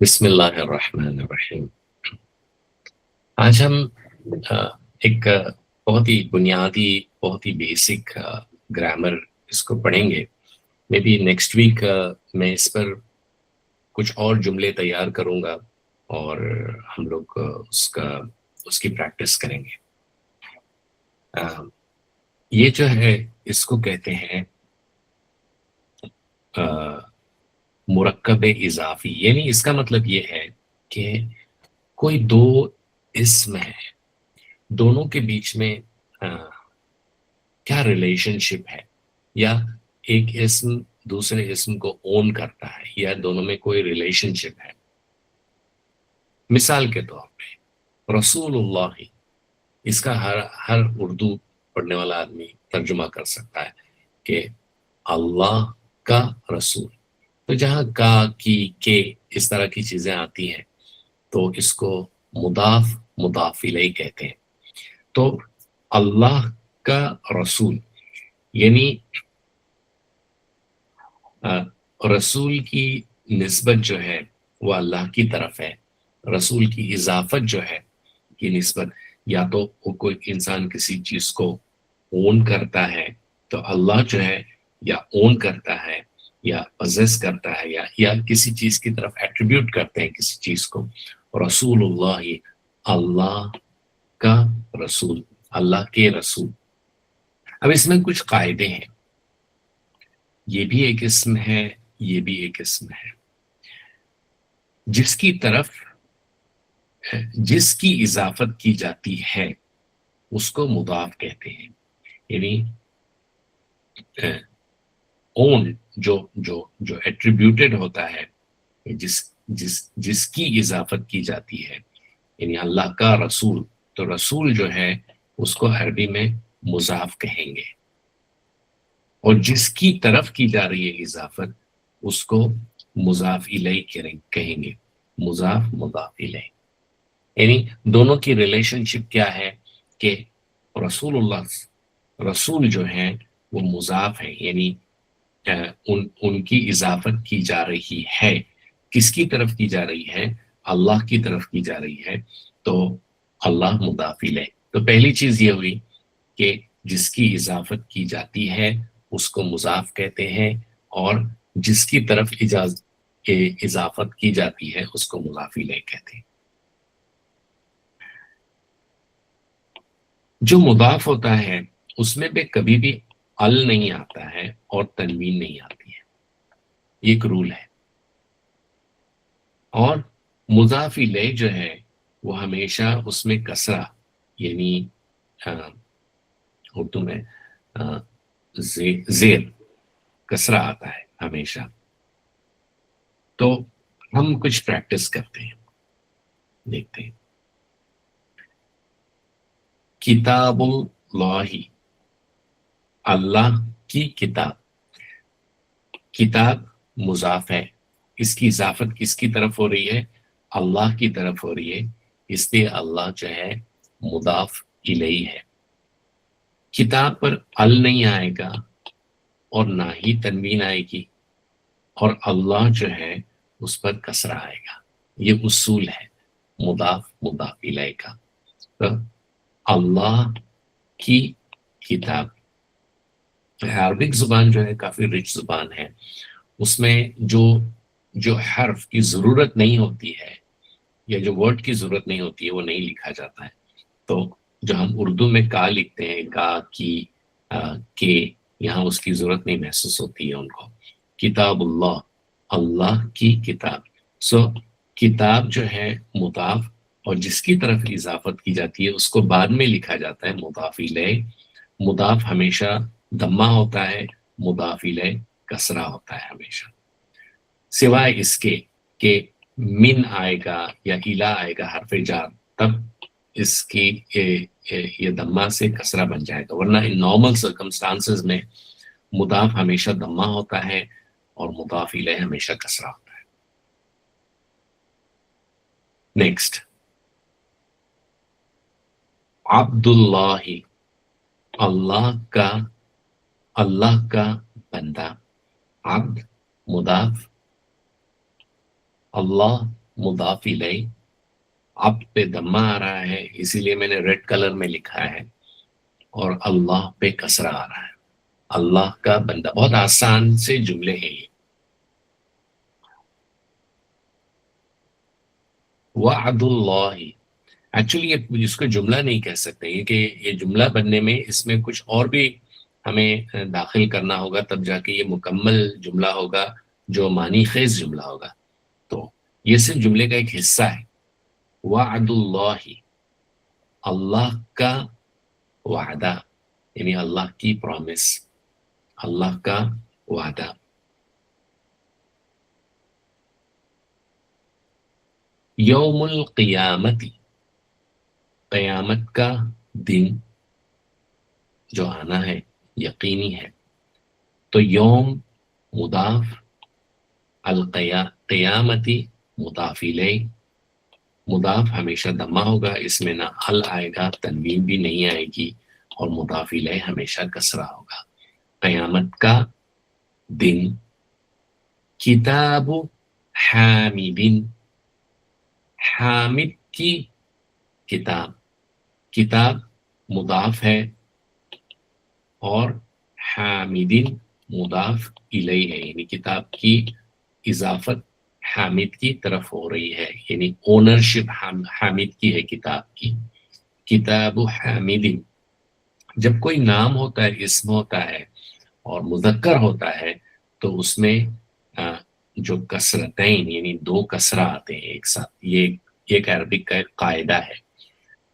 بسم اللہ الرحمن الرحیم۔ آج ہم آ، ایک بہت ہی بنیادی، بہت ہی بیسک گرامر اس کو پڑھیں گے۔ مے بی نیکسٹ ویک میں اس پر کچھ اور جملے تیار کروں گا اور ہم لوگ اس کی پریکٹس کریں گے۔ آ، یہ جو ہے اس کو کہتے ہیں آ، مرکب اضافی، یعنی اس کا مطلب یہ ہے کہ کوئی دو اسم ہے، دونوں کے بیچ میں کیا ریلیشن شپ ہے، یا ایک اسم دوسرے اسم کو اون کرتا ہے، یا دونوں میں کوئی ریلیشن شپ ہے۔ مثال کے طور پہ رسول اللہ، اس کا ہر اردو پڑھنے والا آدمی ترجمہ کر سکتا ہے کہ اللہ کا رسول۔ تو جہاں کا، کی، کے اس طرح کی چیزیں آتی ہیں تو اس کو مضاف مضاف الیہ کہتے ہیں۔ تو اللہ کا رسول یعنی رسول کی نسبت جو ہے وہ اللہ کی طرف ہے، رسول کی اضافت جو ہے کی نسبت، یا تو وہ کوئی انسان کسی چیز کو اون کرتا ہے تو اللہ جو ہے یا اون کرتا ہے یا پزیس کرتا ہے، یا کسی چیز کی طرف ایٹریبیوٹ کرتے ہیں کسی چیز کو۔ رسول اللہ، اللہ کا رسول، اللہ کے رسول۔ اب اس میں کچھ قاعدے ہیں، یہ بھی ایک اسم ہے، یہ بھی ایک اسم ہے۔ جس کی طرف جس کی اضافت کی جاتی ہے اس کو مضاف کہتے ہیں، یعنی اون جو ایٹریبیوٹڈ ہوتا ہے، جس کی اضافت کی جاتی ہے، یعنی اللہ کا رسول، تو رسول جو ہے اس کو عربی میں مضاف کہیں گے، اور جس کی طرف کی جا رہی ہے اضافت اس کو مضاف الیہ کہیں گے، مضاف مضاف الیہ۔ یعنی دونوں کی ریلیشن شپ کیا ہے کہ رسول اللہ، رسول جو ہیں وہ مضاف ہے، یعنی ان کی اضافت کی جا رہی ہے۔ کس کی طرف کی جا رہی ہے؟ اللہ کی طرف کی جا رہی ہے، تو اللہ مضاف الیہ۔ تو پہلی چیز یہ ہوئی کہ جس کی اضافت کی جاتی ہے اس کو مضاف کہتے ہیں، اور جس کی طرف اضافت کی جاتی ہے اس کو مضاف الیہ کہتے ہیں۔ جو مضاف ہوتا ہے اس میں بھی کبھی بھی ال نہیں آتا ہے اور تنوین نہیں آتی ہے، یہ ایک رول ہے۔ اور مضاف الیہ جو ہے وہ ہمیشہ اس میں کسرہ، یعنی اردو میں زیر کسرہ آتا ہے ہمیشہ۔ تو ہم کچھ پریکٹس کرتے ہیں، دیکھتے ہیں۔ کتاب اللہ، اللہ کی کتاب۔ کتاب مضاف ہے، اس کی اضافت کس کی طرف ہو رہی ہے؟ اللہ کی طرف ہو رہی ہے، اس لیے اللہ جو ہے مضاف الیہ ہے۔ کتاب پر ال نہیں آئے گا اور نہ ہی تنوین آئے گی، اور اللہ جو ہے اس پر کسرہ آئے گا۔ یہ اصول ہے مضاف مضاف الیہ کا۔ تو اللہ کی کتاب، عربک زبان جو ہے کافی رچ زبان ہے، اس میں جو حرف کی ضرورت نہیں ہوتی ہے یا جو ورڈ کی ضرورت نہیں ہوتی ہے وہ نہیں لکھا جاتا ہے۔ تو جو ہم اردو میں کا لکھتے ہیں، کا، کی، کے، یہاں اس کی ضرورت نہیں محسوس ہوتی ہے ان کو۔ کتاب اللہ، اللہ کی کتاب۔ سو کتاب جو ہے مضاف، اور جس کی طرف اضافت کی جاتی ہے اس کو بعد میں لکھا جاتا ہے مضاف الیہ۔ مضاف ہمیشہ دمہ ہوتا ہے، مضاف الیہ کسرہ ہوتا ہے ہمیشہ، سوائے اس کے کہ من آئے گا یا الا آئے گا حرف جار، تب اس کی یہ دمہ سے کسرہ بن جائے گا، ورنہ ان نارمل سرکمسٹانسز میں مضاف ہمیشہ دمہ ہوتا ہے اور مضاف الیہ ہمیشہ کسرہ ہوتا ہے۔ نیکسٹ، عبداللہ، اللہ کا بندہ۔ عبد مضاف، اللہ مضاف الیہ، عبد پہ دمہ آ رہا ہے اسی لیے میں نے ریڈ کلر میں لکھا ہے، اور اللہ پہ کسرہ آ رہا ہے، اللہ کا بندہ. بہت آسان سے جملے ہیں یہ. وعد اللہ، ایکچولی یہ جس کو جملہ نہیں کہہ سکتے، یہ کہ یہ جملہ بننے میں اس میں کچھ اور بھی ہمیں داخل کرنا ہوگا، تب جا کے یہ مکمل جملہ ہوگا جو معنی خیز جملہ ہوگا. تو یہ صرف جملے کا ایک حصہ ہے. وعد اللہ، اللہ کا وعدہ، یعنی اللہ کی پرومس، اللہ کا وعدہ. یوم القیامت، قیامت کا دن جو آنا ہے یقینی ہے. تو یوم مضاف، قیامتی مضاف الیہ، مضاف ہمیشہ دمہ ہوگا، اس میں نہ ال آئے گا، تنوین بھی نہیں آئے گی، اور مضاف الیہ ہمیشہ کسرہ ہوگا. قیامت کا دن. کتاب حامد، حامد کی کتاب، کتاب مضاف ہے اور حامدین مضاف الیہ ہے، یعنی کتاب کی اضافت حامد کی طرف ہو رہی ہے، یعنی اونرشپ حامد کی ہے کتاب کی. کتاب حامدین. جب کوئی نام ہوتا ہے، اسم ہوتا ہے اور مذکر ہوتا ہے تو اس میں جو کسرتین یعنی دو کسرہ آتے ہیں ایک ساتھ، یہ ایک عربک کا ایک قاعدہ ہے.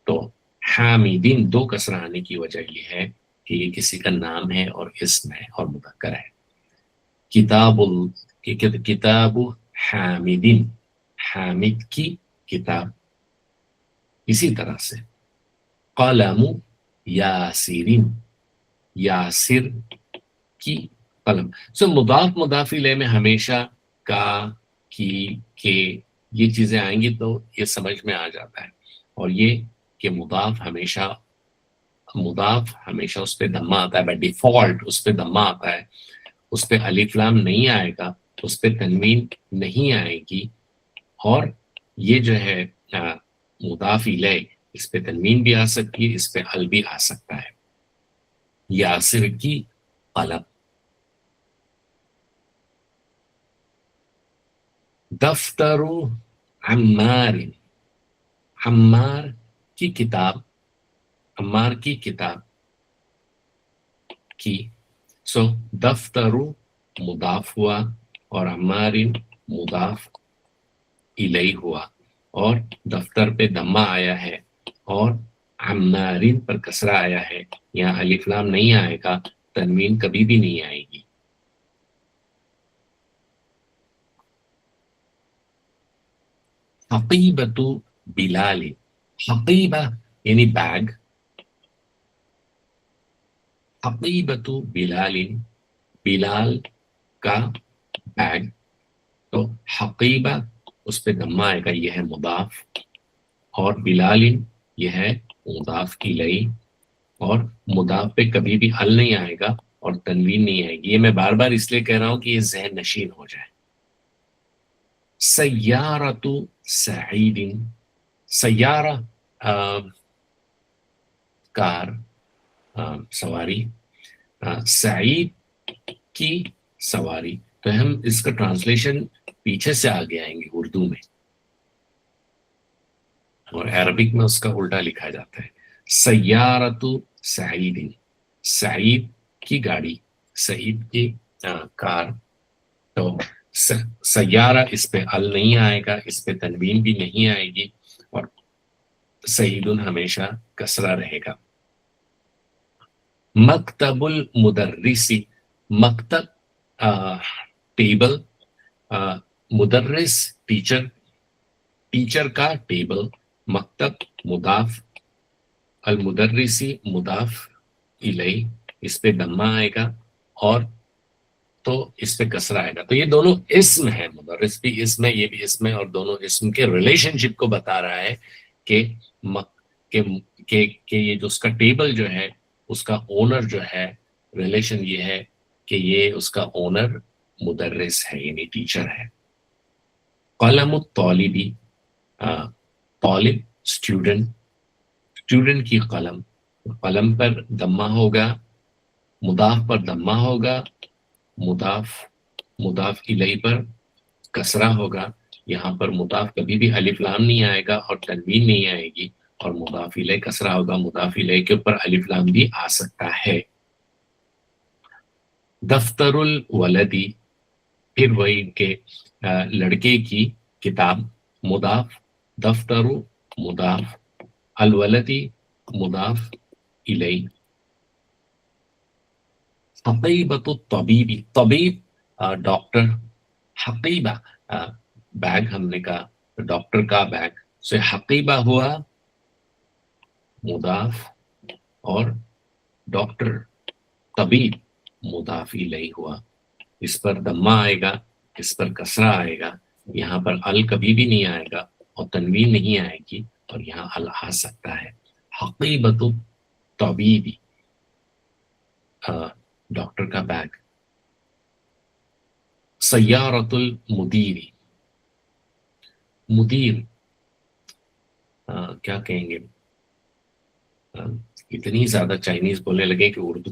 تو حامدین دو کسرہ آنے کی وجہ یہ ہے کہ یہ کسی کا نام ہے اور اسم ہے اور مذکر ہے. کتاب حامدین، حامد کی کتاب. اسی طرح سے قلم یاسرین، یاسر کی قلم. مضاف مضاف الیہ میں ہمیشہ کا، کی، کے، یہ چیزیں آئیں گی تو یہ سمجھ میں آ جاتا ہے. اور یہ کہ مضاف ہمیشہ اس پہ دمہ آتا ہے، بائی ڈیفالٹ اس پہ دمہ آتا ہے، اس پہ الف لام نہیں آئے گا، اس پہ تنوین نہیں آئے گی. اور یہ جو ہے مضاف الیہ، اس پہ تنوین بھی آ سکتی ہے، اس پہ ال بھی آ سکتا ہے. یاسر کی قلم. دفتر عمار، عمار کی کتاب، عمار کی کتاب کی. دفتر مضاف ہوا اور عمار مضاف الیہ ہوا، اور دفتر پہ دمہ آیا ہے اور عمارین پر کسرہ آیا ہے. یہاں الف لام نہیں آئے گا، تنوین کبھی بھی نہیں آئے گی. حقیبۃ بلال، حقیبہ یعنی بیگ، حقیبۃ بلال، بلال کا بیگ. تو حقیبہ اس پہ دمہ آئے گا، یہ ہے مضاف، اور بلال یہ ہے مضاف الیہ، اور مضاف پہ کبھی بھی ال نہیں آئے گا اور تنوین نہیں آئے گی. یہ میں بار بار اس لیے کہہ رہا ہوں کہ یہ ذہن نشین ہو جائے. سیارۃ سعید، سیارہ کار، سواری، سعید کی سواری. تو ہم اس کا ٹرانسلیشن پیچھے سے آگے آئیں گے اردو میں، اور عربک میں اس کا الٹا لکھا جاتا ہے. سیارۃ سعید، سعید کی گاڑی، سعید کی کار. تو سیارہ اس پہ ال نہیں آئے گا، اس پہ تنوین بھی نہیں آئے گی، اور سعید ہمیشہ کسرہ رہے گا. مکتب المدرسی، مکتب ٹیبل، مدرس ٹیچر، ٹیچر کا ٹیبل. مکتب مضاف، المدرسی مضاف الیہ، اس پہ دمہ آئے گا اور تو اس پہ کسرہ آئے گا. تو یہ دونوں اسم ہے، مدرس بھی اسم ہے، یہ بھی اسم ہے، اور دونوں اسم کے ریلیشن شپ کو بتا رہا ہے کہ یہ جو اس کا ٹیبل جو ہے اس کا اونر جو ہے، ریلیشن یہ ہے کہ یہ اس کا اونر مدرس ہے، یعنی ٹیچر ہے. قلم الطالبی، طالب اسٹوڈنٹ، اسٹوڈنٹ کی قلم، قلم پر دمہ ہوگا، مضاف پر دمہ ہوگا، مضاف الیہ پر کسرہ ہوگا. یہاں پر مضاف کبھی بھی الف لام نہیں آئے گا اور تنوین نہیں آئے گی، اور مضاف الیہ کسرہ ہوگا. مضاف الیہ کے اوپر الف لام بھی آ سکتا ہے. دفتر الولدی، پھر وہی کہ لڑکے کی کتاب، مضاف، دفتر مضاف، الولدی مضاف الیہ. حقیبۃ الطبیبی، طبیب ڈاکٹر، حقیبہ بیگ، ہم نے کہا ڈاکٹر کا بیگ، سے حقیبہ ہوا مضاف، اور ڈاکٹر طبیب مضاف الیہ ہوا. اس پر دمہ آئے گا، اس پر کسرہ آئے گا. یہاں پر ال کبھی بھی نہیں آئے گا اور تنوین نہیں آئے گی، اور یہاں ال آ سکتا ہے. حقیبۃ الطبیبی، ڈاکٹر کا بیگ. سیارۃ المدیری، مدیر کیا کہیں گے، اتنی زیادہ چائنیز بولنے لگے کہ اردو.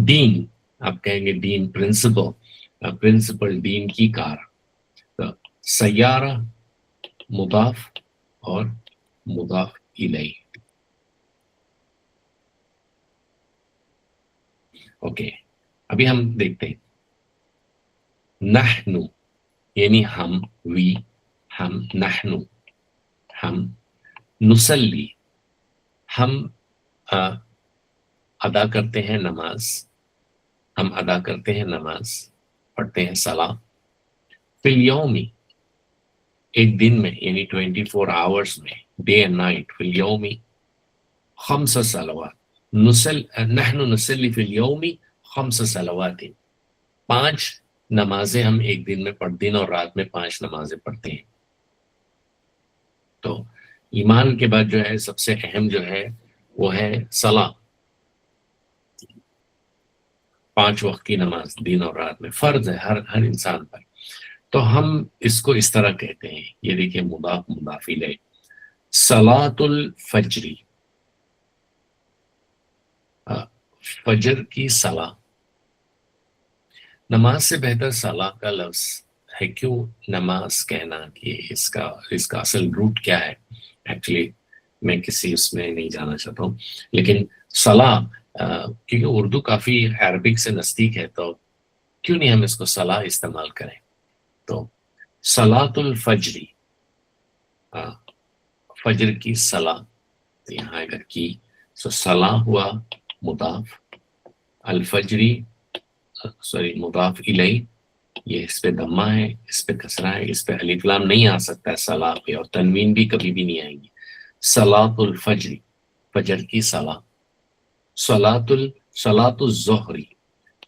ڈین، آپ کہیں گے ڈین، پرنسپل، پرنسپل ڈین کی کار. سیارہ مضاف اور مضاف الیہ. اوکے، ابھی ہم دیکھتے ہیں. نحن یعنی ہم، وی، ہم، نحن ہم. نصلی، ہم ادا کرتے ہیں نماز، ہم ادا کرتے ہیں نماز، پڑھتے ہیں صلاۃ. فی الیوم، ایک دن میں یعنی 24 آورس میں، ڈے اینڈ نائٹ. فی الیوم خمس صلوات، نحن نصلی فی الیوم خمس صلوات، 5 نمازیں ہم ایک دن میں دن اور رات میں 5 نمازیں پڑھتے ہیں. تو ایمان کے بعد جو ہے سب سے اہم جو ہے وہ ہے صلاۃ، 5 وقت کی نماز دن اور رات میں فرض ہے ہر انسان پر. تو ہم اس کو اس طرح کہتے ہیں. یہ دیکھیں مضاف مضاف الیہ. صلاۃ الفجر، فجر کی صلاح. نماز سے بہتر صلاح کا لفظ ہے. کیوں نماز کہنا، کہ اس کا اصل روٹ کیا ہے؟ ایکچولی میں کسی اس میں نہیں جانا چاہتا ہوں، لیکن صلاح کیونکہ اردو کافی عربک سے نزدیک ہے، تو کیوں نہیں ہم اس کو صلاح استعمال کریں. تو صلاۃ الفجری، فجر کی صلاح، یہاں اگر کی تو صلاح ہوا مضاف، الفجری مضاف الیہ. یہ اس پہ دمہ ہے، اس پہ کسرہ ہے، اس پہ الف لام نہیں آ سکتا ہے صلاح پہ، اور تنوین بھی کبھی بھی نہیں آئیں گی. صلاۃ الفجر، فجر کی صلاح. صلاۃ الظہری،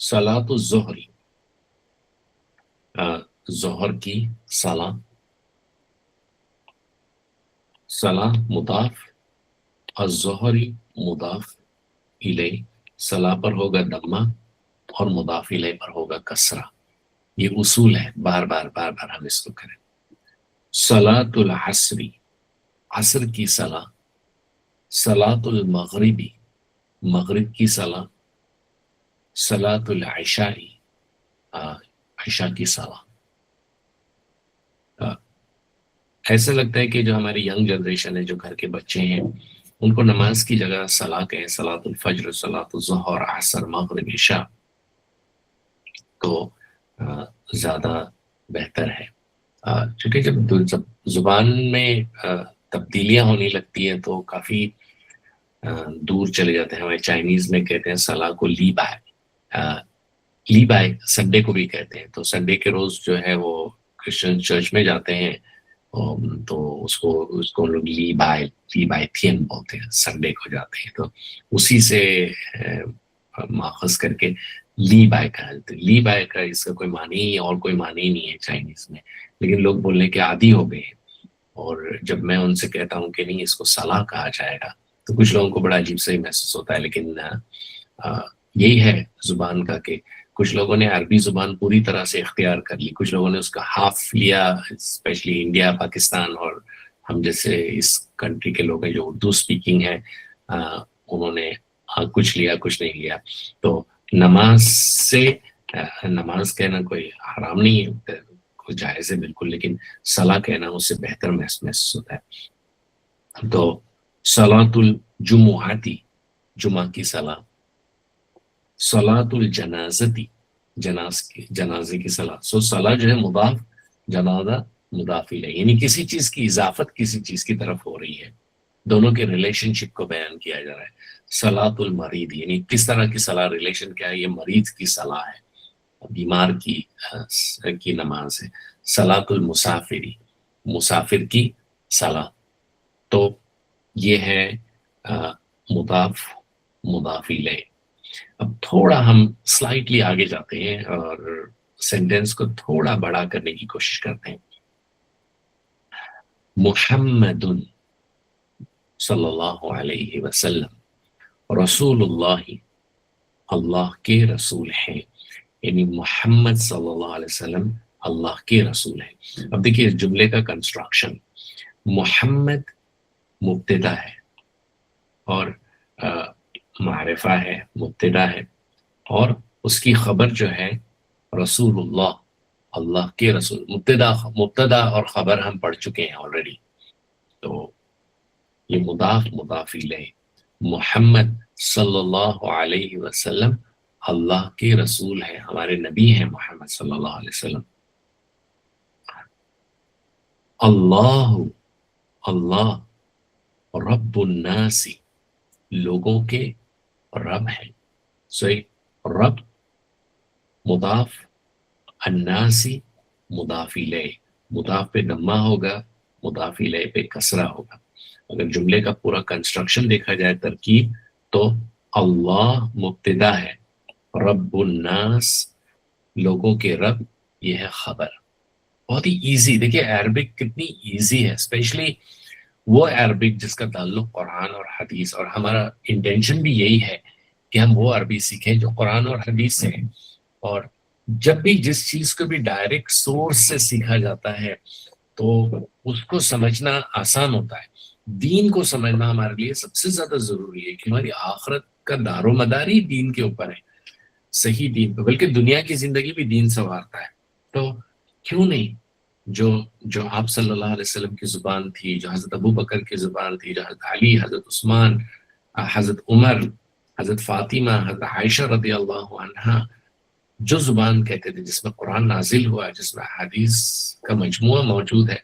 صلاۃ الظہری، ظہر کی صلاح. صلاح مضاف، الظہری مضاف الیہ. صلاح پر ہوگا دمہ اور مضاف الیہ پر ہوگا کسرہ. یہ اصول ہے، بار بار ہم اس کو کریں. صلاۃ العصر، عصر کی صلاح. صلاۃ المغربی، مغرب کی صلاح. صلاۃ العشاء، عشاء کی صلاح. ایسا لگتا ہے کہ جو ہماری ینگ جنریشن ہے، جو گھر کے بچے ہیں، ان کو نماز کی جگہ صلاح کہیں، صلاۃ الفجر، صلاۃ الظہر، عصر، مغرب، عشاء، تو زیادہ بہتر ہے. چونکہ جب زبان میں تبدیلیاں ہونے لگتی ہیں تو کافی دور چلے جاتے ہیں. ہمیں چائنیز میں کہتے ہیں صلاح کو لی بائے، لی بائے سنڈے کو بھی کہتے ہیں. تو سنڈے کے روز جو ہے وہ کرسچن چرچ میں جاتے ہیں، تو اس کو لوگ لی بائے تھین بولتے ہیں، سنڈے کو جاتے ہیں. تو اسی سے ماخذ کر کے لی بائے کہا جاتا ہے. لی بائے کا اس کا کوئی معنی اور کوئی معنی نہیں ہے چائنیز میں، لیکن لوگ بولنے کے عادی ہو گئے ہیں. اور جب میں ان سے کہتا ہوں کہ نہیں اس کو صلاح کہا جائے گا، تو کچھ لوگوں کو بڑا عجیب سے ہی محسوس ہوتا ہے. لیکن یہی ہے زبان کا کہ کچھ لوگوں نے عربی زبان پوری طرح سے اختیار کر لی، کچھ لوگوں نے اس کا ہاف لیا، اسپیشلی انڈیا، پاکستان اور ہم جیسے اس کنٹری کے لوگ ہیں جو اردو اسپیکنگ ہے، انہوں نے کچھ لیا کچھ نہیں لیا. تو نماز سے نماز کہنا کوئی حرام نہیں ہے، کوئی جائز ہے بالکل، لیکن صلاح کہنا اس سے بہتر محسوس ہوتا ہے. تو صلاۃ الجمعاتی، جمعہ کی صلاح، صلاۃ الجنازتی، جنازے کی صلاح. سو صلاح جو ہے مضاف، جنازہ مضاف الیہ، یعنی کسی چیز کی اضافت کسی چیز کی طرف ہو رہی ہے، دونوں کے ریلیشن شپ کو بیان کیا جا رہا ہے. صلاۃ المرید، یعنی کس طرح کی صلاح، ریلیشن کیا ہے، یہ مریض کی صلاح ہے، بیمار کی نماز ہے. صلاۃ المسافری، مسافر کی صلاح. تو یہ ہے مضاف مضاف الیہ. اب تھوڑا ہم سلائٹلی آگے جاتے ہیں اور سینٹینس کو تھوڑا بڑا کرنے کی کوشش کرتے ہیں. محمد صلی اللہ علیہ وسلم رسول اللہ، اللہ کے رسول ہیں، یعنی محمد صلی اللہ علیہ وسلم اللہ کے رسول ہیں. اب دیکھیے اس جملے کا کنسٹرکشن، محمد مبتدا ہے اور معرفہ ہے، مبتدا ہے، اور اس کی خبر جو ہے رسول اللہ، اللہ کے رسول. مبتدا اور خبر ہم پڑھ چکے ہیں آلریڈی. تو یہ مضاف الیہ، محمد صلی اللہ علیہ وسلم اللہ کے رسول ہیں، ہمارے نبی ہیں محمد صلی اللہ علیہ وسلم. اللہ، اللہ رب الناس، لوگوں کے رب ہے. صحیح، رب مضاف، الناسی مضاف الیہ، مضاف پہ ضمہ ہوگا، مضاف الیہ پہ کسرہ ہوگا. اگر جملے کا پورا کنسٹرکشن دیکھا جائے، ترکیب، تو اللہ مبتدا ہے، رب الناس لوگوں کے رب، یہ ہے خبر. بہت ہی ایزی. دیکھیے عربک کتنی ایزی ہے، اسپیشلی وہ عربک جس کا تعلق قرآن اور حدیث، اور ہمارا انٹینشن بھی یہی ہے کہ ہم وہ عربی سیکھیں جو قرآن اور حدیث سے ہیں. اور جب بھی جس چیز کو بھی ڈائریکٹ سورس سے سیکھا جاتا ہے تو اس کو سمجھنا آسان ہوتا ہے. دین کو سمجھنا ہمارے لیے سب سے زیادہ ضروری ہے کہ ہماری آخرت کا دار و مدار ہی دین کے اوپر ہے، صحیح دین پہ، بلکہ دنیا کی زندگی بھی دین سنوارتا ہے. تو کیوں نہیں جو آپ صلی اللہ علیہ وسلم کی زبان تھی، جو حضرت ابو بکر کی زبان تھی، جو حضرت علی، حضرت عثمان، حضرت عمر، حضرت فاطمہ، حضرت عائشہ رضی اللہ عنہا جو زبان کہتے تھے، جس میں قرآن نازل ہوا ہے، جس میں حدیث کا مجموعہ موجود ہے،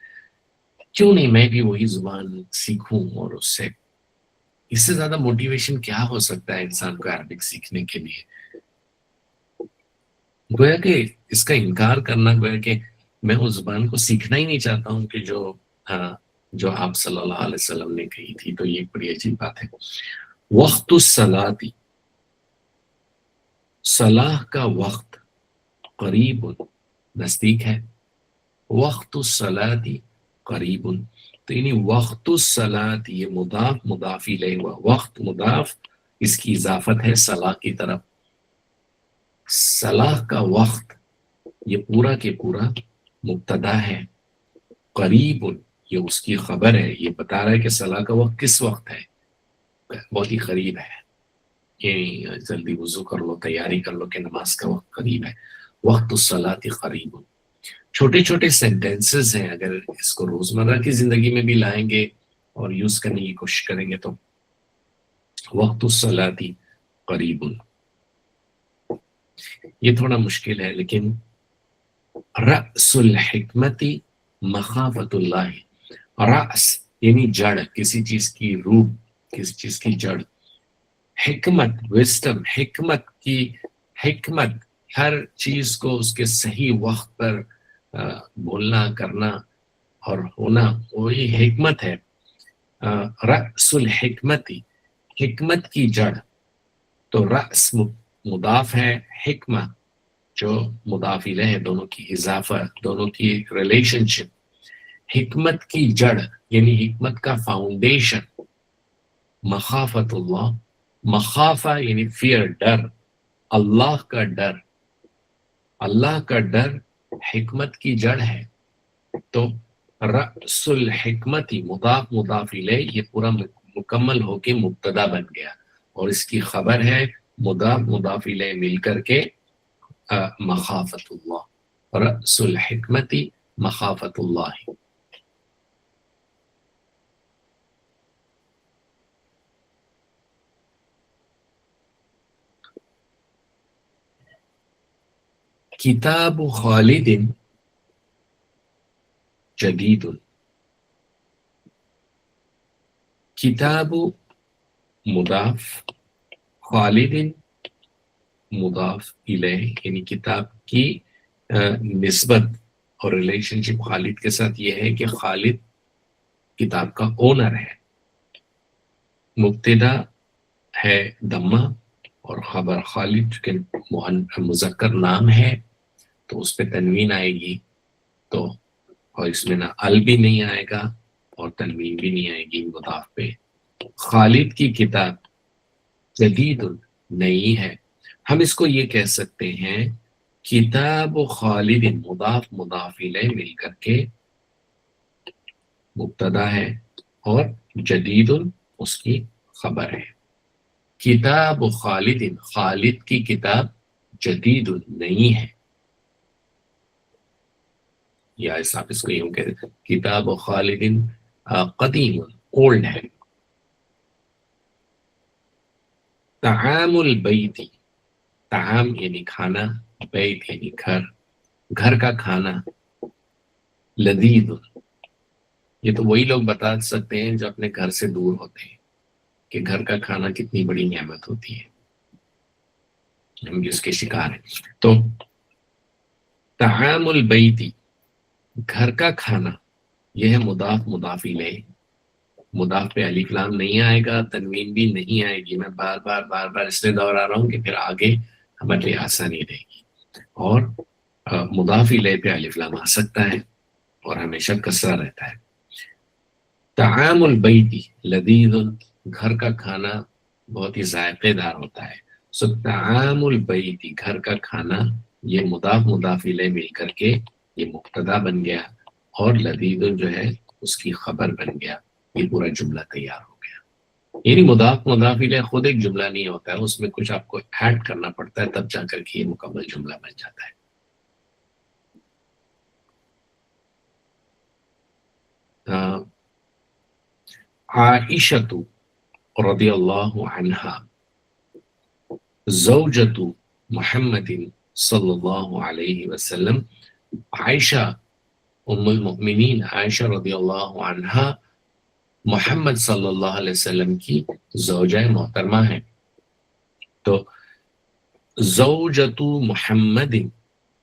کیوں نہیں میں بھی وہی زبان سیکھوں؟ اور اس سے زیادہ موٹیویشن کیا ہو سکتا ہے انسان کو عربک سیکھنے کے لیے؟ گویا کہ اس کا انکار کرنا، گویا کہ میں اس زبان کو سیکھنا ہی نہیں چاہتا ہوں کہ جو آپ صلی اللہ علیہ وسلم نے کہی تھی. تو یہ بڑی عجیب بات ہے. وقت الصلاۃ، صلاح کا وقت، قریب، نزدیک ہے. وقت الصلاۃ قریب، تو یعنی وقت الصلاۃ، یہ مضاف مضاف الیہ ہوا، وقت مضاف، اس کی اضافت ہے صلاح کی طرف. صلاح کا وقت یہ پورا کے پورا مبتدا ہے. قریب یہ اس کی خبر ہے، یہ بتا رہا ہے کہ صلاح کا وقت کس وقت ہے، بہت ہی قریب ہے. یعنی جلدی وضو کر لو، تیاری کر لو کہ نماز کا وقت قریب ہے. وقت الصلاۃ قریب. چھوٹے چھوٹے سینٹینسز ہیں، اگر اس کو روزمرہ کی زندگی میں بھی لائیں گے اور یوز کرنے کی کوشش کریں گے تو وقت الصلاۃ قریب. یہ تھوڑا مشکل ہے، لیکن رأس الحکمت مخافت اللہ. رأس یعنی جڑ، کسی چیز کی روح، کسی چیز کی جڑ. حکمت، وزڈم، حکمت کی حکمت، ہر چیز کو اس کے صحیح وقت پر بولنا، کرنا اور ہونا، وہی حکمت ہے. رأس الحکمت، حکمت کی جڑ. تو رأس مضاف ہے، حکمہ جو مضاف الیہ ہے، دونوں کی اضافہ، دونوں کی ریلیشن شپ. حکمت کی جڑ یعنی حکمت کا فاؤنڈیشن. مخافت اللہ، مخافہ یعنی فیئر، ڈر، اللہ کا ڈر. اللہ کا ڈر حکمت کی جڑ ہے. تو رأس الحکمتی مضاف مضاف الیہ یہ پورا مکمل ہو کے مبتدا بن گیا اور اس کی خبر ہے مضاف مضاف الیہ مل کر کے مخافت اللہ. رأس الحکمتی مخافت اللہ. کتاب خالد جدید. کتاب مضاف خالد مضاف الیہ یعنی کتاب کی نسبت اور ریلیشن شپ خالد کے ساتھ یہ ہے کہ خالد کتاب کا اونر ہے. مبتدا ہے دمہ اور خبر خالد کے مذکر نام ہے تو اس پہ تنوین آئے گی. تو اور اس میں نہ ال بھی نہیں آئے گا اور تنوین بھی نہیں آئے گی مضاف پہ. خالد کی کتاب جدید نئی ہے. ہم اس کو یہ کہہ سکتے ہیں کتاب خالد مضاف مضاف الیہ مل کر کے مبتدا ہے اور جدید اس کی خبر ہے. کتاب خالد خالد کی کتاب جدید نئی ہے. یا آپ اس کو یوں کہہ دیں کتاب خالد قدیم اولڈ ہے. طعام البیت طعام یعنی کھانا بیت یعنی گھر گھر کا کھانا. لذیذ یہ تو وہی لوگ بتا سکتے ہیں جو اپنے گھر سے دور ہوتے ہیں کہ گھر کا کھانا کتنی بڑی نعمت ہوتی ہے. ہم بھی اس کے شکار ہیں. تو طعام البیت گھر کا کھانا یہ ہے مضاف مضاف الیہ. مضاف پہ الف لام نہیں آئے گا تنوین بھی نہیں آئے گی. میں بار بار اس لیے دوہرا رہا ہوں کہ پھر آگے ہمارے لیے آسانی رہے گی. اور مضاف الیہ پہ الف لام آ سکتا ہے اور ہمیشہ کسرہ رہتا ہے. طعام البیت لذیذ گھر کا کھانا بہت ہی ذائقے دار ہوتا ہے. سو طعام البیت گھر کا کھانا یہ مضاف مضاف الیہ مل کر کے یہ مبتدا بن گیا اور لذیذ جو ہے اس کی خبر بن گیا. یہ پورا جملہ تیار ہو گیا. یعنی مضاف مضاف الیہ خود ایک جملہ نہیں ہوتا ہے اس میں کچھ آپ کو ایڈ کرنا پڑتا ہے تب جا کر کے یہ مکمل جملہ بن جاتا ہے. عائشۃ رضی اللہ عنہا زوجۃ محمد صلی اللہ علیہ وسلم. عائشہ ام المؤمنین عائشہ رضی اللہ عنہا محمد صلی اللہ علیہ وسلم کی زوجہ محترمہ ہیں. تو زوجۃ محمد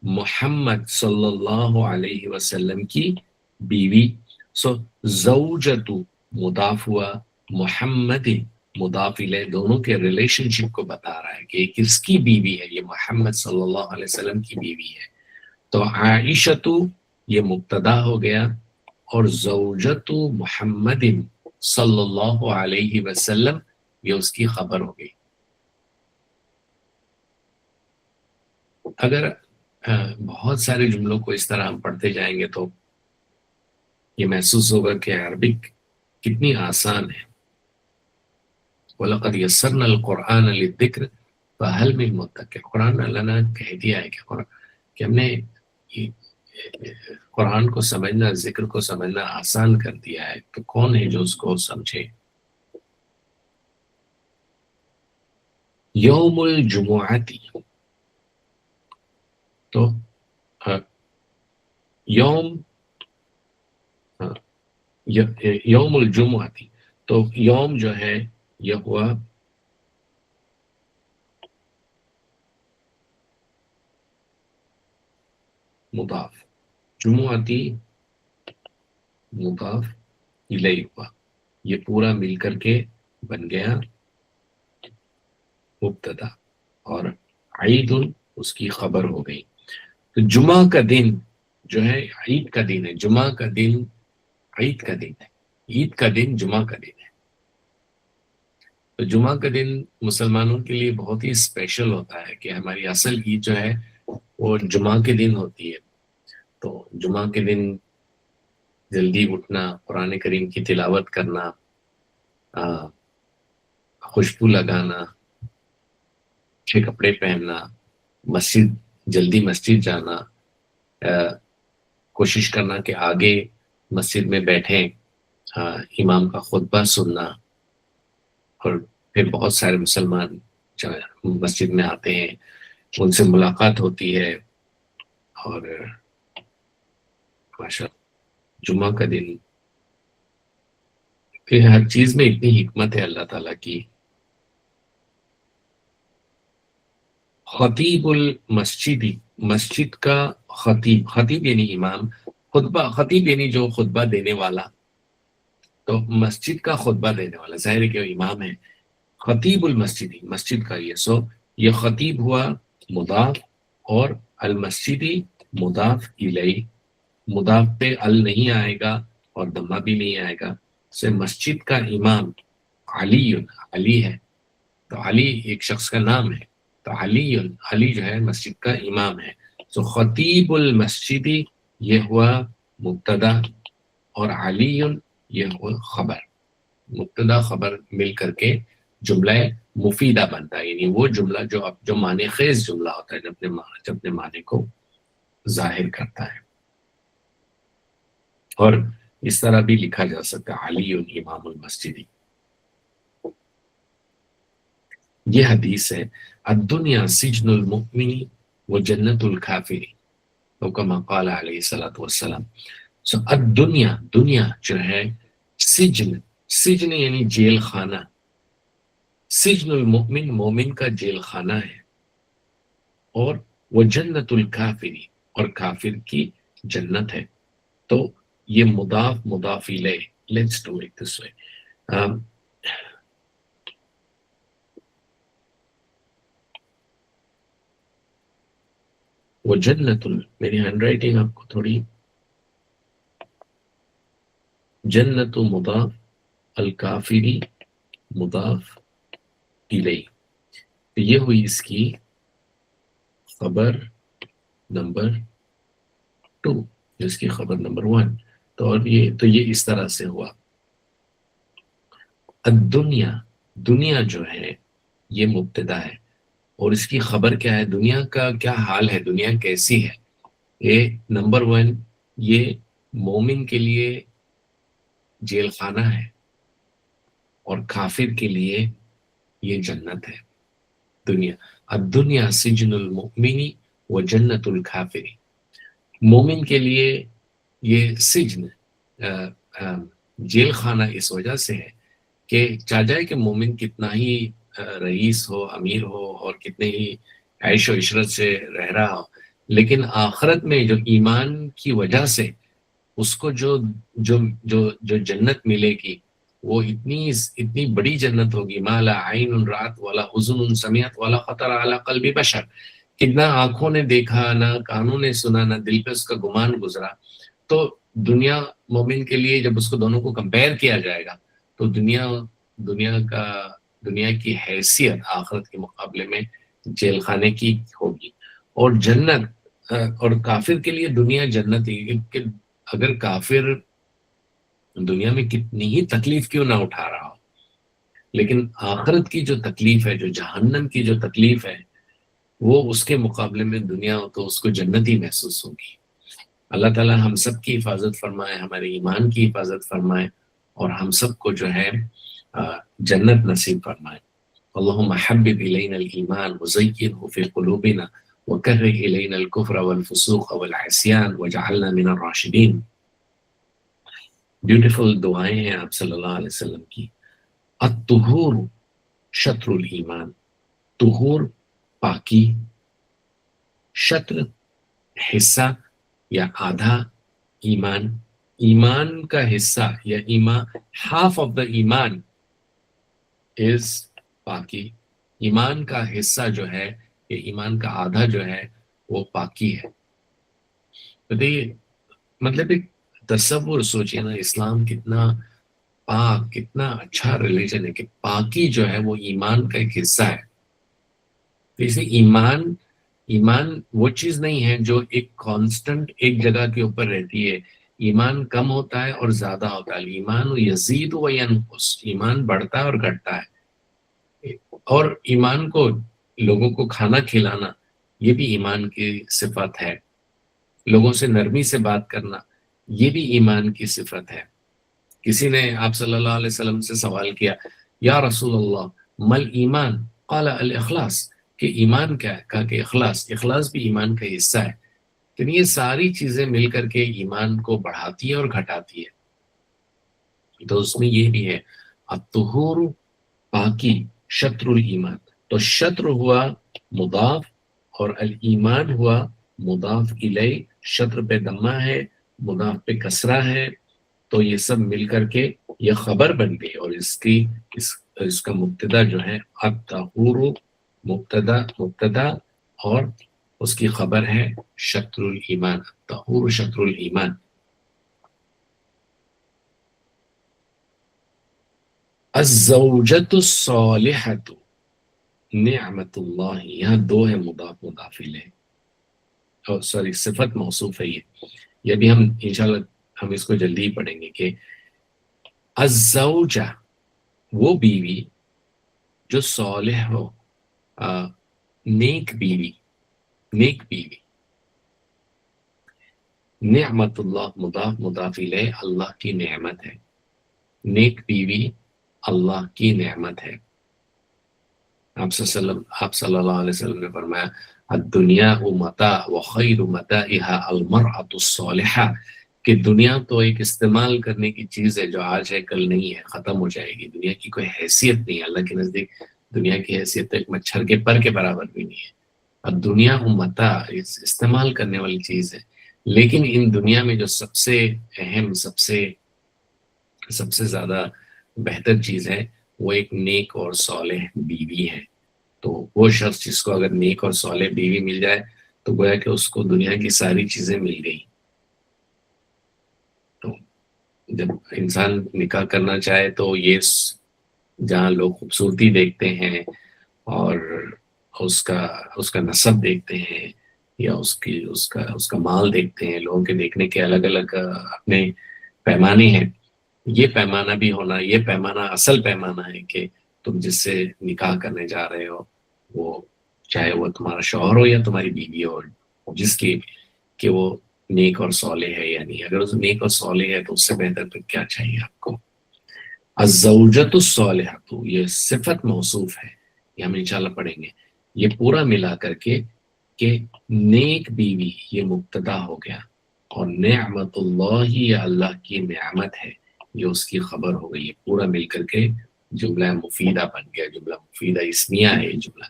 محمد صلی اللہ علیہ وسلم کی بیوی. سو زوجۃ مضاف ہوا محمد مضاف الیہ دونوں کے ریلیشن شپ کو بتا رہا ہے کہ یہ کس کی بیوی ہے. یہ محمد صلی اللہ علیہ وسلم کی بیوی ہے. تو عائشۃ یہ مبتدا ہو گیا اور زوجۃ محمد صلی اللہ علیہ وسلم یہ اس کی خبر ہو گئی. اگر بہت سارے جملوں کو اس طرح ہم پڑھتے جائیں گے تو یہ محسوس ہوگا کہ عربک کتنی آسان ہے. وَلَقَدْ يَسَّرْنَا الْقُرْآنَ لِلذِّكْرِ فَهَلْ مِن مُدَّكِرٍ. قرآن اللہ نے کہہ دیا ہے کہ ہم نے قرآن کو سمجھنا ذکر کو سمجھنا آسان کر دیا ہے تو کون ہے جو اس کو سمجھے. یوم الجمعتی تو یوم الجمعتی تو یوم جو ہے یہ ہوا مضاف جمعتی مضاف الیہ ہوا. یہ پورا مل کر کے بن گیا مبتدا اور عید اس کی خبر ہو گئی. تو جمعہ کا دن جو ہے عید کا دن ہے. جمعہ کا دن عید کا دن ہے. عید کا دن جمعہ کا دن ہے. تو جمعہ کا دن مسلمانوں کے لیے بہت ہی اسپیشل ہوتا ہے کہ ہماری اصل عید جو ہے وہ جمعہ کے دن ہوتی ہے. تو جمعہ کے دن جلدی اٹھنا، قرآن کریم کی تلاوت کرنا، خوشبو لگانا، اچھے کپڑے پہننا، جلدی مسجد جانا، کوشش کرنا کہ آگے مسجد میں بیٹھیں، امام کا خطبہ سننا. اور پھر بہت سارے مسلمان مسجد میں آتے ہیں، ان سے ملاقات ہوتی ہے. اور ماشاء جمعہ کا دن کہ ہر چیز میں اتنی حکمت ہے اللہ تعالیٰ کی. خطیب المسجدی، مسجد کا خطیب، خطیب یعنی امام، خطیب یعنی جو خطبہ دینے والا. تو مسجد کا خطبہ دینے والا ظاہر ہے کہ وہ امام ہے. خطیب المسجدی، مسجد کا یہ خطیب ہوا مضاف، اور المسجدی مضاف الیہ. مضاف پہ ال نہیں آئے گا اور دمہ بھی نہیں آئے گا. سے مسجد کا امام علی، علی ہے تو علی ایک شخص کا نام ہے، تو علی جو ہے مسجد کا امام ہے. تو خطیب المسجدی یہ ہوا مبتدا، اور علی یہ ہوا خبر. مبتدا خبر مل کر کے جملہ مفیدہ بنتا ہے، یعنی وہ جملہ جو معنی خیز جملہ ہوتا ہے، جو اپنے معنی کو ظاہر کرتا ہے. اور اس طرح بھی لکھا جا سکتا ہے علی امام المسجدی. یہ حدیث ہے الدنیا سجن المؤمن و جنت الکافر، تو کما قال علیہ الصلوۃ والسلام. سو الدنیا، دنیا جو ہے، سجن یعنی جیل خانہ. سجن المؤمن، مومن کا جیل خانہ ہے. اور وہ جنت الکافری، اور کافر کی جنت ہے. تو یہ مضاف الیہ. لیٹس ڈو اٹ دس وے. وہ جنت میری ہینڈ رائٹنگ آپ کو تھوڑی، جنت مضاف، الکافری مضاف الیہ. تو یہ ہوئی اس کی خبر نمبر 2، جس کی خبر نمبر 1. تو یہ اس طرح سے ہوا. الدنیا، دنیا جو ہے یہ مبتدا ہے، اور اس کی خبر کیا ہے، دنیا کا کیا حال ہے، دنیا کیسی ہے. یہ نمبر 1، یہ مومن کے لیے جیل خانہ ہے، اور کافر کے لیے یہ جنت ہے. دنیا، الدنیا سجن المؤمن و جنت الکافر. مومن کے لیے یہ سجن، جیل خانہ اس وجہ سے ہے کہ چاہ جائے کہ مومن کتنا ہی رئیس ہو، امیر ہو، اور کتنے ہی عیش و عشرت سے رہ رہا ہو، لیکن آخرت میں جو ایمان کی وجہ سے اس کو جو جنت ملے گی، وہ اتنی بڑی جنت ہوگی. ما لا عین رات ولا اذن سمعت ولا خطر علی قلب بشر. کتنا آنکھوں نے دیکھا، نہ کانوں نے سنا، نہ دل پہ اس کا گمان گزرا. تو دنیا مومن کے لیے جب اس کو دونوں کو کمپیئر کیا جائے گا، تو دنیا کی حیثیت آخرت کے مقابلے میں جیل خانے کی ہوگی. اور جنت، اور کافر کے لیے دنیا جنت ہی. کہ اگر کافر دنیا میں کتنی ہی تکلیف کیوں نہ اٹھا رہا ہو، لیکن آخرت کی جو تکلیف ہے، جو جہنم کی جو تکلیف ہے، وہ اس کے مقابلے میں دنیا تو اس کو جنت ہی محسوس ہوگی. اللہ تعالیٰ ہم سب کی حفاظت فرمائے، ہمارے ایمان کی حفاظت فرمائے، اور ہم سب کو جو ہے جنت نصیب فرمائے. اللہم حبب الینا الایمان وزینہ فی قلوبنا وکرہ الینا الکفر والفسوق والعصیان وجعلنا من الراشدین. بیوٹیفل دعائیں ہیں آپ صلی اللہ علیہ وسلم کی. الطہور شطر الایمان، طہور پاکی، شطر حصہ یا آدھا ایمان. ایمان کا حصہ یا ایمان، ہاف آف دا ایمان از پاکی. ایمان کا حصہ جو ہے، یہ ایمان کا آدھا جو ہے وہ پاکی ہے. مطلب ایک تصور سوچیے نا، اسلام کتنا پاک، کتنا اچھا ریلیجن ہے کہ پاکی جو ہے وہ ایمان کا ایک حصہ ہے. تو اسے ایمان ایمان وہ چیز نہیں ہے جو ایک کانسٹنٹ ایک جگہ کے اوپر رہتی ہے. ایمان کم ہوتا ہے اور زیادہ ہوتا ہے. ایمان یزید و ینقص، ایمان بڑھتا ہے اور گھٹتا ہے. اور ایمان کو لوگوں کو کھانا کھلانا یہ بھی ایمان کی صفت ہے. لوگوں سے نرمی سے بات کرنا یہ بھی ایمان کی صفت ہے. کسی نے آپ صلی اللہ علیہ وسلم سے سوال کیا، یا رسول اللہ مل ایمان؟ قال الاخلاص، کہ ایمان کیا ہے؟ کہا کہ اخلاص. اخلاص بھی ایمان کا حصہ ہے. تو یہ ساری چیزیں مل کر کے ایمان کو بڑھاتی ہے اور گھٹاتی ہے. تو اس میں یہ بھی ہے الطہور، پاکی، شطر الایمان. تو شطر ہوا مضاف اور الایمان ہوا مضاف الیہ. شطر پہ دمہ ہے، مضاف پہ کسرہ ہے، تو یہ سب مل کر کے یہ خبر بن گئی. اور اس کا مبتدا جو ہے الطہور، مبتدا اور اس کی خبر ہے شطر الایمان. الطہور شطر الایمان. الزوجۃ الصالحۃ نعمت اللہ، یہاں دو ہے مضاف مضاف الیہ، سوری صفت موصوف ہے. یہ بھی ہم انشاءاللہ ہم اس کو جلدی ہی پڑھیں گے کہ الزوجہ وہ بیوی جو صالح ہو، نیک بیوی، نیک بیوی. نعمت اللہ مضاف مضاف الیہ، اللہ کی نعمت ہے. نیک بیوی اللہ کی نعمت ہے. آپ صلی اللہ علیہ وسلم نے فرمایا الدنیا متاع وخیر متاعها المرأة الصالحہ، کہ دنیا تو ایک استعمال کرنے کی چیز ہے جو آج ہے کل نہیں ہے، ختم ہو جائے گی. دنیا کی کوئی حیثیت نہیں ہے. اللہ کے نزدیک دنیا کی حیثیت تو ایک مچھر کے پر کے برابر بھی نہیں ہے. اب دنیا متاع استعمال کرنے والی چیز ہے. لیکن ان دنیا میں جو سب سے اہم، سب سے زیادہ بہتر چیز ہے وہ ایک نیک اور صالح بیوی ہے. تو وہ شخص جس کو اگر نیک اور صالح بیوی مل جائے تو گویا کہ اس کو دنیا کی ساری چیزیں مل گئی. تو جب انسان نکاح کرنا چاہے تو یہ جہاں لوگ خوبصورتی دیکھتے ہیں اور اس کا نسب دیکھتے ہیں یا اس کا مال دیکھتے ہیں، لوگوں کے دیکھنے کے الگ الگ اپنے پیمانے ہیں. یہ پیمانہ بھی ہونا، یہ پیمانہ اصل پیمانہ ہے کہ تم جس سے نکاح کرنے جا رہے ہو وہ چاہے وہ تمہارا شوہر ہو یا تمہاری بیوی ہو، جس کی کہ وہ نیک اور صالح ہے یا نہیں. اگر اس نیک اور صالح ہے تو اس سے بہتر پھر کیا چاہیے آپ کو. الزوجۃ الصالحۃ یہ صفت موصوف ہے، یہ ہم انشاءاللہ پڑھیں گے. یہ پورا ملا کر کے کہ نیک بیوی یہ مبتدا ہو گیا، اور نعمت اللہ یہ اللہ کی نعمت ہے یہ اس کی خبر ہو گئی. یہ پورا مل کر کے جملہ مفیدہ بن گیا. جملہ مفیدہ اسمیہ ہے یہ جملہ.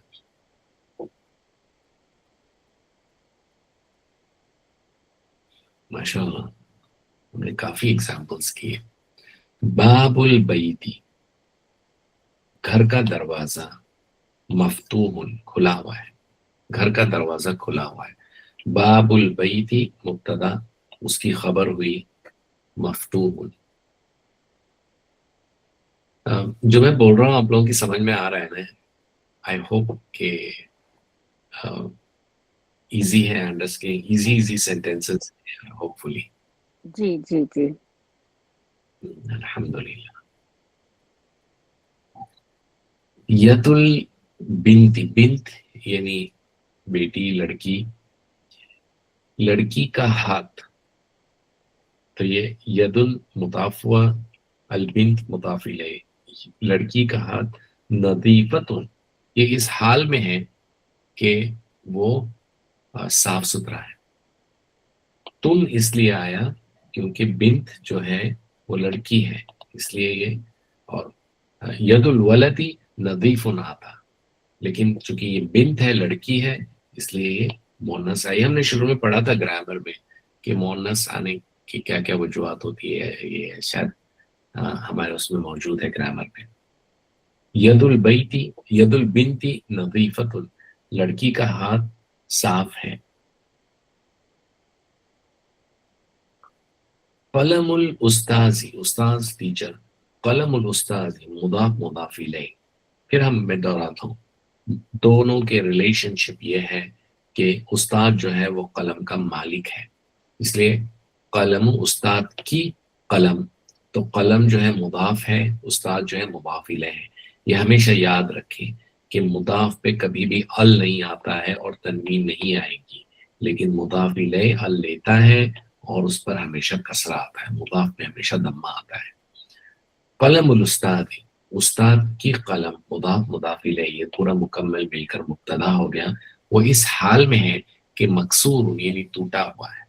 ماشاء اللہ ہم نے کافی ایگزامپلس کیے. باب البیتی، گھر کا دروازہ، مفتوح کھلا ہوا ہے، گھر کا دروازہ کھلا ہوا ہے. باب البیتی مبتدا، اس کی خبر ہوئی مفتوح. جو میں بول رہا ہوں آپ لوگوں کی سمجھ میں آ رہا ہے نا؟ آئی ہوپ کہ ایزی ہے انڈرسٹینڈ، ایزی سینٹینسز ہوپ فلی. جی جی جی الحمدللہ. ید البنت، بنت یعنی بیٹی، لڑکی، لڑکی کا ہاتھ. تو یہ ید المضاف ہوا، البنت مضاف الیہ. لڑکی کا ہاتھ نظیفت، یہ اس حال میں ہے کہ وہ صاف ستھرا ہے. تم اس لیے آیا کیونکہ بنت جو ہے وہ لڑکی ہے، اس لیے یہ. اور ید الولدی نظیف آتا، لیکن چونکہ یہ بنت ہے، لڑکی ہے، اس لیے یہ مؤنث آئی. ہم نے شروع میں پڑھا تھا گرامر میں کہ مؤنث آنے کی کیا کیا وجوہات ہوتی ہے. یہ شاید ہمارے اس میں موجود ہے گرامر میں. ید البیتی، ید البنتی نظیفت، لڑکی کا ہاتھ صاف ہے. قلم الاستاذ، استاذ ٹیچر، قلم الاستاذ مضاف مضاف الیہ. پھر میں دہراتا ہوں، دونوں کے ریلیشن شپ یہ ہے کہ استاد جو ہے وہ قلم کا مالک ہے، اس لیے قلم استاد کی قلم، تو قلم جو ہے مضاف ہے، استاد جو ہے مضاف الیہ ہے۔ یہ ہمیشہ یاد رکھیں کہ مضاف پہ کبھی بھی ال نہیں آتا ہے اور تنوین نہیں آئے گی، لیکن مضاف الیہ ال لیتا ہے اور اس پر ہمیشہ کسرہ آتا ہے، مضاف پہ ہمیشہ ضمہ آتا ہے۔ قلم الاستاد، استاد کی قلم، مضاف مضاف الیہ، یہ پورا مکمل مل کر مبتدا ہو گیا، وہ اس حال میں ہے کہ مکسور یعنی ٹوٹا ہوا ہے۔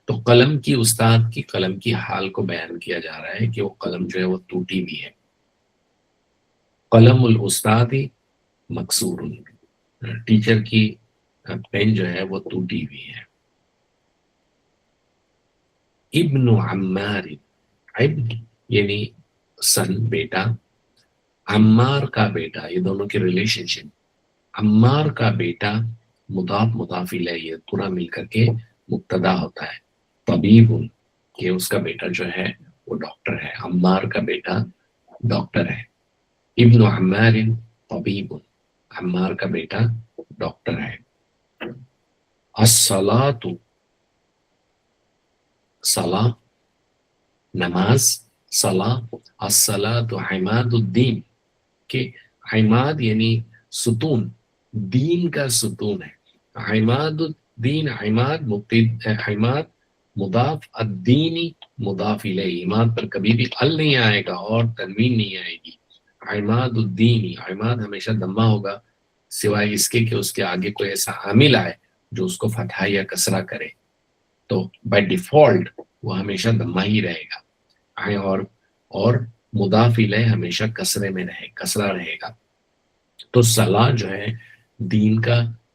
تو قلم کی، استاد کی قلم کی حال کو بیان کیا جا رہا ہے کہ وہ قلم جو ہے وہ ٹوٹی ہوئی ہے۔ قلم الاستاد مکسور، ٹیچر کی پین جو ہے وہ ٹوٹی ہوئی ہے۔ ابن عمار، ابن یعنی سن، بیٹا، عمار کا بیٹا، یہ دونوں کی ریلیشن شپ، عمار کا بیٹا مضاف مضاف الیہ، یہ پورا مل کر کے مبتدا ہوتا ہے۔ طبیب، کہ اس کا بیٹا جو ہے وہ ڈاکٹر ہے، عمار کا بیٹا ڈاکٹر ہے۔ ابن عمار طبیب، عمار کا بیٹا ڈاکٹر ہے۔ الصلاۃ، صلاح نماز، صلاح، الصلاۃ عماد الدین، کہ عماد یعنی ستون، دین کا ستون ہے۔ عماد الدین، عماد عماد مضاف، الدینی مضاف الیہ، عماد پر کبھی بھی ال نہیں آئے گا اور تنوین نہیں آئے گی۔ عماد الدینی، عماد ہمیشہ ضمہ ہوگا سوائے اس کے کہ اس کے آگے کوئی ایسا عامل آئے جو اس کو فتحہ یا کسرہ کرے، تو بائی ڈیفالٹ وہ ہمیشہ ضمہ ہی رہے گا، اور مضاف الیہ ہمیشہ کسرے میں رہے، کسرہ رہے گا۔ تو صلاح جو ہے دین کا